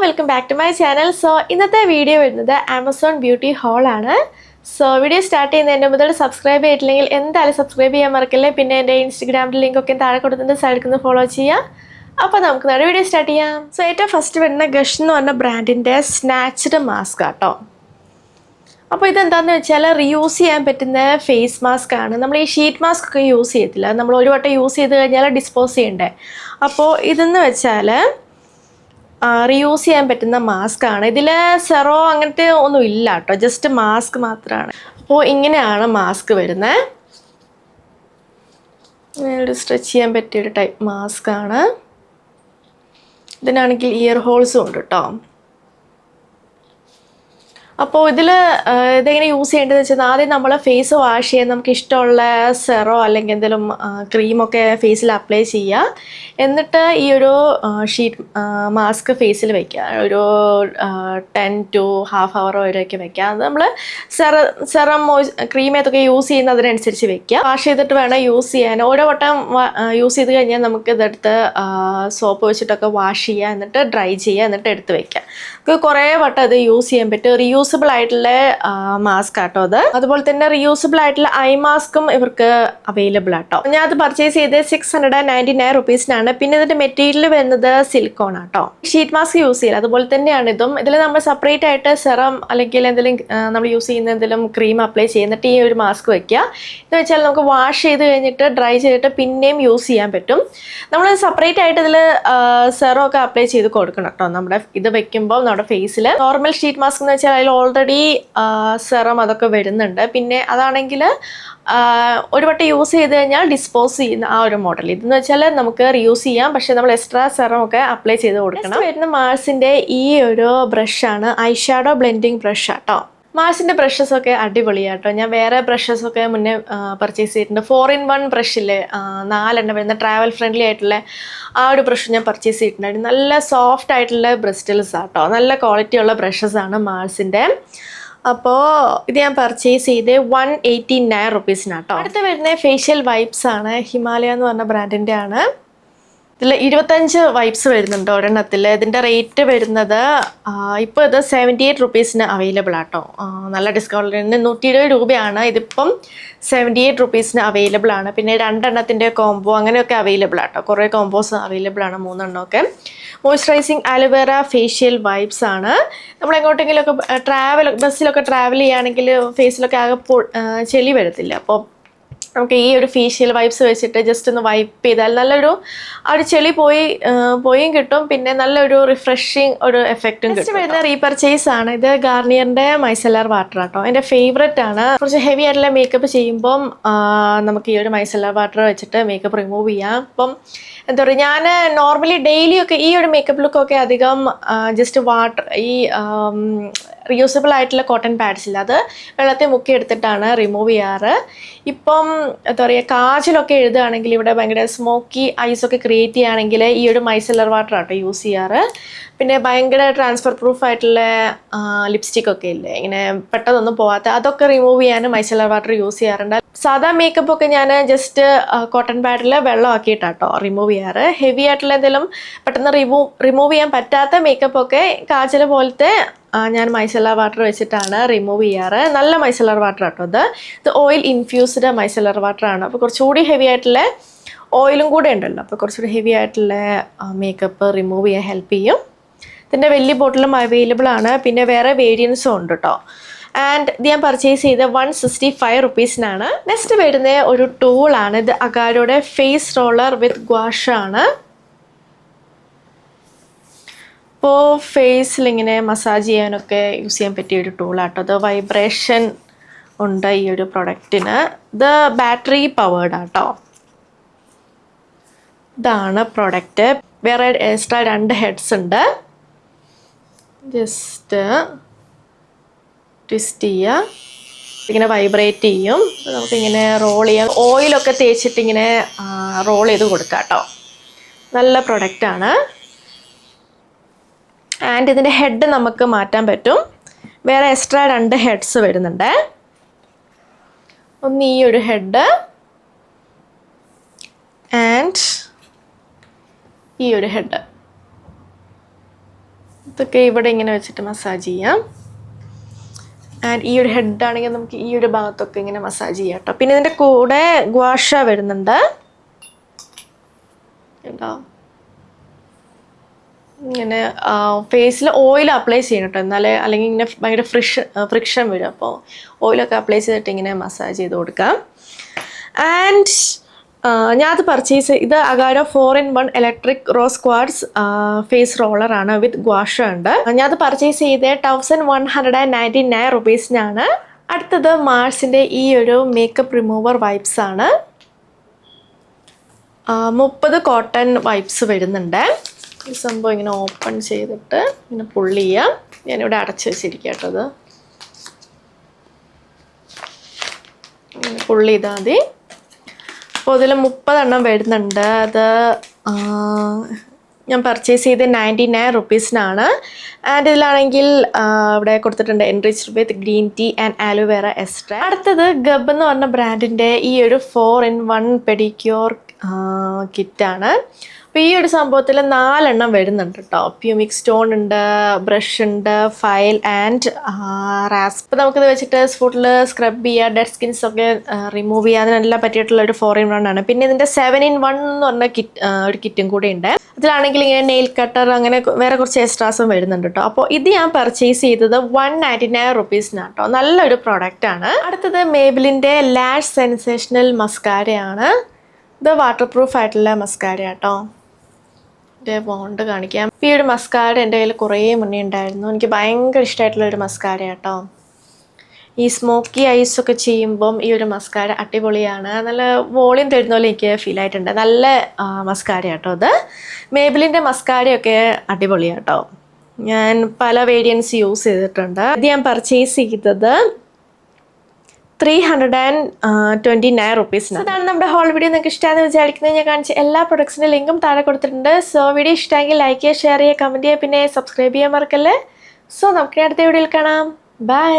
welcome back to my channel. So, ഇന്നത്തെ video വരുന്നത് Amazon Beauty Haul ആണ്. So, video start ചെയ്യുന്നതിന് മുതൽ സബ്സ്ക്രൈബ് ചെയ്തില്ലെങ്കിൽ എന്തായാലും സബ്സ്ക്രൈബ് ചെയ്യാൻ മറക്കല്ലേ. പിന്നെ എൻ്റെ ഇൻസ്റ്റാഗ്രാമിലെ ലിങ്ക് ഒക്കെ താഴെ കൊടുത്തിട്ട് സൈഡിൽ നിന്ന് ഫോളോ ചെയ്യാം. അപ്പോൾ നമുക്ക് നേരെ വീഡിയോ സ്റ്റാർട്ട് ചെയ്യാം. സോ, ഏറ്റവും ഫസ്റ്റ് വരുന്ന ഗഷ് എന്ന് പറഞ്ഞ ബ്രാൻഡിൻ്റെ സ്നാച്ച്ഡ് മാസ്ക് ആട്ടോ. അപ്പോൾ ഇതെന്താണെന്ന് വെച്ചാൽ റീയൂസ് ചെയ്യാൻ പറ്റുന്ന ഫേസ് മാസ്ക് ആണ്. നമ്മൾ ഈ ഷീറ്റ് മാസ്ക് ഒക്കെ യൂസ് ചെയ്യത്തില്ല, നമ്മൾ ഒരു വട്ടം യൂസ് ചെയ്ത് കഴിഞ്ഞാൽ ഡിസ്പോസ് ചെയ്യണ്ടേ. അപ്പോൾ ഇതെന്ന് വെച്ചാൽ റീയൂസ് ചെയ്യാൻ പറ്റുന്ന മാസ്ക് ആണ്. ഇതിൽ സെറോ അങ്ങനത്തെ ഒന്നും ഇല്ല കേട്ടോ, ജസ്റ്റ് മാസ്ക് മാത്രമാണ്. അപ്പോൾ ഇങ്ങനെയാണ് മാസ്ക് വരുന്നത്. ഇങ്ങനെ സ്ട്രെച്ച് ചെയ്യാൻ പറ്റിയൊരു ടൈപ്പ് മാസ്ക് ആണ്. ഇതിനാണെങ്കിൽ ഇയർ ഹോൾസും ഉണ്ട് കേട്ടോ. അപ്പോൾ ഇതെങ്ങനെ യൂസ് ചെയ്യേണ്ടതെന്ന് വെച്ചാൽ ആദ്യം നമ്മൾ ഫേസ് വാഷ് ചെയ്യാൻ നമുക്ക് ഇഷ്ടമുള്ള സെറോ അല്ലെങ്കിൽ എന്തെങ്കിലും ക്രീമൊക്കെ ഫേസിൽ അപ്ലൈ ചെയ്യുക. എന്നിട്ട് ഈ ഒരു ഷീറ്റ് മാസ്ക് ഫേസിൽ വയ്ക്കുക. ഒരു 10 to ½ hour വരെയൊക്കെ വയ്ക്കുക. അത് നമ്മൾ സെറം ക്രീം ഏതൊക്കെ യൂസ് ചെയ്യുന്ന അതിനനുസരിച്ച് വയ്ക്കുക. വാഷ് ചെയ്തിട്ട് വേണം യൂസ് ചെയ്യാൻ. ഓരോ വട്ടം യൂസ് ചെയ്ത് കഴിഞ്ഞാൽ നമുക്ക് ഇതെടുത്ത് സോപ്പ് വെച്ചിട്ടൊക്കെ വാഷ് ചെയ്യുക, എന്നിട്ട് ഡ്രൈ ചെയ്യുക, എന്നിട്ട് എടുത്ത് വയ്ക്കുക. നമുക്ക് കുറേ വട്ടം അത് യൂസ് ചെയ്യാൻ പറ്റും. റിയൂസബിൾ ആയിട്ടുള്ള മാസ്ക് ആട്ടോ അത്. അതുപോലെ തന്നെ റിയൂസബിൾ ആയിട്ടുള്ള ഐ മാസ്കും ഇവർക്ക് അവൈലബിൾ ആട്ടോ. ഞാൻ അത് പർച്ചേസ് ചെയ്ത് 699 rupees-നാണ്. പിന്നെ ഇതിന്റെ മെറ്റീരിയൽ വരുന്നത് സിലിക്കോൺ ആട്ടോ. ഷീറ്റ് മാസ്ക് യൂസ് ചെയ്യില്ല, അതുപോലെ തന്നെയാണ് ഇതും. ഇതിൽ നമ്മൾ സെപ്പറേറ്റ് ആയിട്ട് സെറം അല്ലെങ്കിൽ എന്തെങ്കിലും നമ്മൾ യൂസ് ചെയ്യുന്ന എന്തെങ്കിലും ക്രീം അപ്ലൈ ചെയ്യുന്നിട്ട് ഈ ഒരു മാസ്ക് വെക്കുക. എന്ന് വെച്ചാൽ നമുക്ക് വാഷ് ചെയ്ത് കഴിഞ്ഞിട്ട് ഡ്രൈ ചെയ്തിട്ട് പിന്നെയും യൂസ് ചെയ്യാൻ പറ്റും. നമ്മൾ സെപ്പറേറ്റ് ആയിട്ട് ഇതിൽ സെറം ഒക്കെ അപ്ലൈ ചെയ്ത് കൊടുക്കണം കേട്ടോ. നമ്മുടെ ഇത് വെക്കുമ്പോൾ നമ്മുടെ ഫേസിൽ നോർമൽ ഷീറ്റ് മാസ്ക് എന്ന് വെച്ചാൽ അതിൽ ഓൾറെഡി സെറം അതൊക്കെ വരുന്നുണ്ട്. പിന്നെ അതാണെങ്കിൽ ഒരു വട്ടം യൂസ് ചെയ്ത് കഴിഞ്ഞാൽ ഡിസ്പോസ് ചെയ്യുന്ന ആ ഒരു മോഡൽ. ഇതെന്ന് വെച്ചാൽ നമുക്ക് റീയൂസ് ചെയ്യാം, പക്ഷെ നമ്മൾ എക്സ്ട്രാ സെറം ഒക്കെ അപ്ലൈ ചെയ്ത് കൊടുക്കണം. വരുന്ന മാർസിൻ്റെ ഈ ഒരു ബ്രഷാണ്, ഐ ഷാഡോ ബ്ലെൻഡിങ് ബ്രഷ് ആട്ടോ. മാർസിൻ്റെ ബ്രഷസ് ഒക്കെ അടിപൊളിയാട്ടോ. ഞാൻ വേറെ ബ്രഷസ് ഒക്കെ മുന്നേ പർച്ചേസ് ചെയ്തിട്ടുണ്ട്. 4-in-1 ബ്രഷിൽ 4 വരുന്ന ട്രാവൽ ഫ്രണ്ട്ലി ആയിട്ടുള്ള ആ ഒരു ബ്രഷ് ഞാൻ പർച്ചേസ് ചെയ്തിട്ടുണ്ടായിരുന്നു. നല്ല സോഫ്റ്റ് ആയിട്ടുള്ള ബ്രിസ്റ്റൽസ് ആട്ടോ, നല്ല ക്വാളിറ്റി ഉള്ള ബ്രഷസ് ആണ് മാർസിൻ്റെ. അപ്പോൾ ഇത് ഞാൻ പർച്ചേസ് ചെയ്ത് 189 rupees-നാട്ടോ. അടുത്ത് വരുന്ന ഫേഷ്യൽ വൈപ്സ് ആണ്. ഹിമാലയ എന്ന് പറഞ്ഞ ബ്രാൻഡിൻ്റെ ആണ്. ഇതിൽ 25 വൈപ്സ് വരുന്നുണ്ട് ഒരെണ്ണത്തിൽ. ഇതിൻ്റെ റേറ്റ് വരുന്നത് ഇപ്പോൾ ഇത് 78 rupees-ന് അവൈലബിൾ ആട്ടോ. നല്ല ഡിസ്കൗണ്ടിൽ 120 രൂപയാണ്. ഇതിപ്പം 78 rupees-ന് അവൈലബിൾ ആണ്. പിന്നെ 2 എണ്ണത്തിൻ്റെ കോംബോ അങ്ങനെയൊക്കെ അവൈലബിൾ ആട്ടോ. കുറേ കോംബോസ് അവൈലബിൾ ആണ്, 3 എണ്ണമൊക്കെ. മോയ്സ്ചറൈസിങ് അലോവേറ ഫേഷ്യൽ വൈപ്സ് ആണ്. നമ്മൾ എങ്ങോട്ടെങ്കിലുമൊക്കെ ബസ്സിലൊക്കെ ട്രാവൽ ചെയ്യുകയാണെങ്കിൽ ഫേസിലൊക്കെ ആകെ ചെളി വരത്തില്ല. അപ്പോൾ നമുക്ക് ഈ ഒരു ഫേഷ്യൽ വൈപ്സ് വെച്ചിട്ട് ജസ്റ്റ് ഒന്ന് വൈപ്പ് ചെയ്താൽ നല്ലൊരു ആ ഒരു ചെളി പോയും കിട്ടും. പിന്നെ നല്ലൊരു റിഫ്രഷിങ് ഒരു എഫക്റ്റും കിട്ടും. വരുന്ന റീപർച്ചേസ് ആണ്. ഇത് ഗാർണിയറിൻ്റെ മൈസെല്ലാർ വാട്ടർ ആട്ടോ. എൻ്റെ ഫേവററ്റ് ആണ്. കുറച്ച് ഹെവി ആയിട്ടുള്ള മേക്കപ്പ് ചെയ്യുമ്പം നമുക്ക് ഈ ഒരു മൈസെല്ലാർ വാട്ടർ വെച്ചിട്ട് മേക്കപ്പ് റിമൂവ് ചെയ്യാം. അപ്പം എന്താ പറയുക, ഞാൻ നോർമലി ഡെയിലിയൊക്കെ ഈ ഒരു മേക്കപ്പ് ലുക്കൊക്കെ അധികം ജസ്റ്റ് വാട്ടർ ഈ റിയൂസബിൾ ആയിട്ടുള്ള കോട്ടൺ പാഡ്സ് ഇല്ല, അത് വെള്ളത്തിൽ മുക്കി എടുത്തിട്ടാണ് റിമൂവ് ചെയ്യാറ്. ഇപ്പം എന്താ പറയുക, കാജലൊക്കെ എഴുതുകയാണെങ്കിൽ ഇവിടെ ഭയങ്കര സ്മോക്കി ഐസൊക്കെ ക്രിയേറ്റ് ചെയ്യുകയാണെങ്കിൽ ഈ ഒരു മൈസെല്ലർ വാട്ടർ ആട്ടോ യൂസ് ചെയ്യാറ്. പിന്നെ ഭയങ്കര ട്രാൻസ്ഫർ പ്രൂഫ് ആയിട്ടുള്ള ലിപ്സ്റ്റിക്കൊക്കെ ഇല്ലേ, ഇങ്ങനെ പെട്ടെന്നൊന്നും പോകാത്ത, അതൊക്കെ റിമൂവ് ചെയ്യാൻ മൈസെല്ലർ വാട്ടർ യൂസ് ചെയ്യാറുണ്ട്. സാധാ മേക്കപ്പ് ഒക്കെ ഞാൻ ജസ്റ്റ് കോട്ടൺ പാഡിൽ വെള്ളമാക്കിയിട്ടാട്ടോ റിമൂവ് ചെയ്യാറ്. ഹെവി ആയിട്ടുള്ള എന്തെങ്കിലും പെട്ടെന്ന് റിമൂവ് ചെയ്യാൻ പറ്റാത്ത മേക്കപ്പ് ഒക്കെ കാജൽ പോലത്തെ ഞാൻ മൈസെല്ലാർ വാട്ടർ വെച്ചിട്ടാണ് റിമൂവ് ചെയ്യാറ്. നല്ല മൈസെല്ലാർ വാട്ടർ ആട്ടോ ഇത് ഓയിൽ ഇൻഫ്യൂസ്ഡ് മൈസെല്ലാർ വാട്ടർ ആണ്. അപ്പോൾ കുറച്ചുകൂടി ഹെവി ആയിട്ടുള്ള ഓയിലും കൂടെ ഉണ്ടല്ലോ, അപ്പോൾ കുറച്ചുകൂടി ഹെവി ആയിട്ടുള്ള മേക്കപ്പ് റിമൂവ് ചെയ്യാൻ ഹെൽപ്പ് ചെയ്യും. ഇതിൻ്റെ വലിയ ബോട്ടിലും അവൈലബിൾ ആണ്. പിന്നെ വേറെ വേരിയൻസും ഉണ്ട് കേട്ടോ. ആൻഡ് ഇത് ഞാൻ പർച്ചേസ് ചെയ്ത് 165 rupees-നാണ്. നെക്സ്റ്റ് വരുന്ന ഒരു ടൂളാണ്. ഇത് അഗാരോയുടെ ഫേസ് റോളർ വിത്ത് ഗ്വാഷ് ആണ്. ഇപ്പോൾ ഫേസിലിങ്ങനെ മസാജ് ചെയ്യാനൊക്കെ യൂസ് ചെയ്യാൻ പറ്റിയ ഒരു ടൂളാട്ടോ. അത് വൈബ്രേഷൻ ഉണ്ട് ഈ ഒരു പ്രൊഡക്റ്റിന്. ഇത് ബാറ്ററി പവേർഡ് ആട്ടോ. ഇതാണ് പ്രൊഡക്റ്റ്. വേറെ എക്സ്ട്രാ 2 ഹെഡ്സ് ഉണ്ട്. ജസ്റ്റ് ട്വിസ്റ്റ് ചെയ്യുക, ഇങ്ങനെ വൈബ്രേറ്റ് ചെയ്യും. നമുക്കിങ്ങനെ റോൾ ചെയ്യാം. ഓയിലൊക്കെ തേച്ചിട്ട് ഇങ്ങനെ റോൾ ചെയ്ത് കൊടുക്കാം കേട്ടോ. നല്ല പ്രൊഡക്റ്റാണ്. ആൻഡ് ഇതിൻ്റെ ഹെഡ് നമുക്ക് മാറ്റാൻ പറ്റും. വേറെ എക്സ്ട്രാ 2 ഹെഡ്സ് വരുന്നുണ്ട്. ഒന്ന് ഈ ഒരു ഹെഡ് ആൻഡ് ഈ ഒരു ഹെഡ്. ഇതൊക്കെ ഇവിടെ ഇങ്ങനെ വെച്ചിട്ട് മസാജ് ചെയ്യാം. ആൻഡ് ഈ ഒരു ഹെഡ് ആണെങ്കിൽ നമുക്ക് ഈ ഒരു ഭാഗത്തൊക്കെ ഇങ്ങനെ മസാജ് ചെയ്യാം കേട്ടോ. പിന്നെ ഇതിൻ്റെ കൂടെ ഗ്വാഷ വരുന്നുണ്ട് കേട്ടോ. ഇങ്ങനെ ഫേസിൽ ഓയിൽ അപ്ലൈ ചെയ്യണം കേട്ടോ, എന്നാലേ അല്ലെങ്കിൽ ഇങ്ങനെ ഭയങ്കര ഫ്രിക്ഷൻ വരും. അപ്പോൾ ഓയിലൊക്കെ അപ്ലൈ ചെയ്തിട്ട് ഇങ്ങനെ മസാജ് ചെയ്ത് കൊടുക്കാം. ആൻഡ് ഞാനത് പർച്ചേസ് ഇത് Agaro 4-in-1 electric rose quartz face റോളറാണ് വിത്ത് ഗ്വാഷ ഉണ്ട്. ഞാനത് പർച്ചേസ് ചെയ്ത് 1199 റുപ്പീസിനാണ്. അടുത്തത് മാർസിൻ്റെ ഈ ഒരു മേക്കപ്പ് റിമൂവർ വൈപ്സ് ആണ്. 30 കോട്ടൺ വൈപ്സ് വരുന്നുണ്ട്. ഈ സംഭവം ഇങ്ങനെ ഓപ്പൺ ചെയ്തിട്ട് ഇങ്ങനെ പുള്ളി ചെയ്യാം. ഞാനിവിടെ അടച്ചു വെച്ചിരിക്കാം കേട്ടോ. അത് ഇങ്ങനെ പുള്ളി ചെയ്താൽ മതി. അപ്പോൾ ഇതിൽ 30 എണ്ണം വരുന്നുണ്ട്. അത് ഞാൻ പർച്ചേസ് ചെയ്ത് 99 റുപ്പീസിനാണ്. ആൻഡ് ഇതിലാണെങ്കിൽ ഇവിടെ കൊടുത്തിട്ടുണ്ട് enriched with green tea and aloe vera extra. അടുത്തത് ഗബ് എന്ന് പറഞ്ഞ ബ്രാൻഡിൻ്റെ ഈ ഒരു 4-in-1 പെഡിക്യൂർ കിറ്റാണ്. അപ്പോൾ ഈ ഒരു സംഭവത്തിൽ 4 എണ്ണം വരുന്നുണ്ട് കേട്ടോ. പ്യൂമിക് സ്റ്റോൺ ഉണ്ട്, ബ്രഷ് ഉണ്ട്, ഫയൽ ആൻഡ് റാസ്പ്. അപ്പോൾ നമുക്കിത് വെച്ചിട്ട് ഫുഡിൽ സ്ക്രബ് ചെയ്യുക, ഡെഡ് സ്കിൻസ് ഒക്കെ റിമൂവ് ചെയ്യുക, അതിനെല്ലാം പറ്റിയിട്ടുള്ള ഒരു 4-in-1 ആണ്. പിന്നെ ഇതിൻ്റെ 7-in-1 എന്ന് പറഞ്ഞ ഒരു കിറ്റും കൂടെ ഉണ്ട്. അതിലാണെങ്കിൽ ഇങ്ങനെ നെയിൽ കട്ടർ അങ്ങനെ വേറെ കുറച്ച് എക്സ്ട്രാസും വരുന്നുണ്ട് കേട്ടോ. അപ്പോൾ ഇത് ഞാൻ പർച്ചേസ് ചെയ്തത് 199 റുപ്പീസിനാണ് കേട്ടോ. നല്ലൊരു പ്രോഡക്റ്റാണ്. അടുത്തത് മേബിലിൻ്റെ ലാഷ് സെൻസേഷണൽ മസ്കാരയാണ്. ഇത് വാട്ടർ പ്രൂഫ് ആയിട്ടുള്ള മസ്കാര കേട്ടോ. എൻ്റെ ബോണ്ട് കാണിക്കാം. ഈ ഒരു മസ്കാര എൻ്റെ കയ്യിൽ കുറേ മുന്നേ ഉണ്ടായിരുന്നു. എനിക്ക് ഭയങ്കര ഇഷ്ടമായിട്ടുള്ള ഒരു മസ്കാര കേട്ടോ. ഈ സ്മോക്കി ഐസ് ഒക്കെ ചെയ്യുമ്പം ഈ ഒരു മസ്കാര അടിപൊളിയാണ്. നല്ല വോളിയം തരുന്ന പോലെ എനിക്ക് ഫീൽ ആയിട്ടുണ്ട്. നല്ല മസ്കാര കേട്ടോ. ഇത് മേബിലിൻ്റെ മസ്കാരയൊക്കെ അടിപൊളിയാണ് കേട്ടോ. ഞാൻ പല വേരിയൻസ് യൂസ് ചെയ്തിട്ടുണ്ട്. ഇത് ഞാൻ പർച്ചേസ് ചെയ്തത് 329 റുപ്പീസിന്. അതാണ് നമ്മുടെ ഹോൾ വീഡിയോ. നിങ്ങൾക്ക് ഇഷ്ടമാണെന്ന് വിചാരിക്കുന്നത്. ഞാൻ കാണിച്ച എല്ലാ പ്രൊഡക്ട്സിൻ്റെ ലിങ്കും താഴെ കൊടുത്തിട്ടുണ്ട്. സോ വീഡിയോ ഇഷ്ടമെങ്കിൽ ലൈക്ക് ചെയ്യുക, ഷെയർ ചെയ്യുക, കമൻറ്റ് ചെയ്യുക, പിന്നെ സബ്സ്ക്രൈബ് ചെയ്യാൻ മറക്കല്ലേ. സോ നമുക്ക് അടുത്ത വീഡിയോയിൽ കാണാം. ബൈ.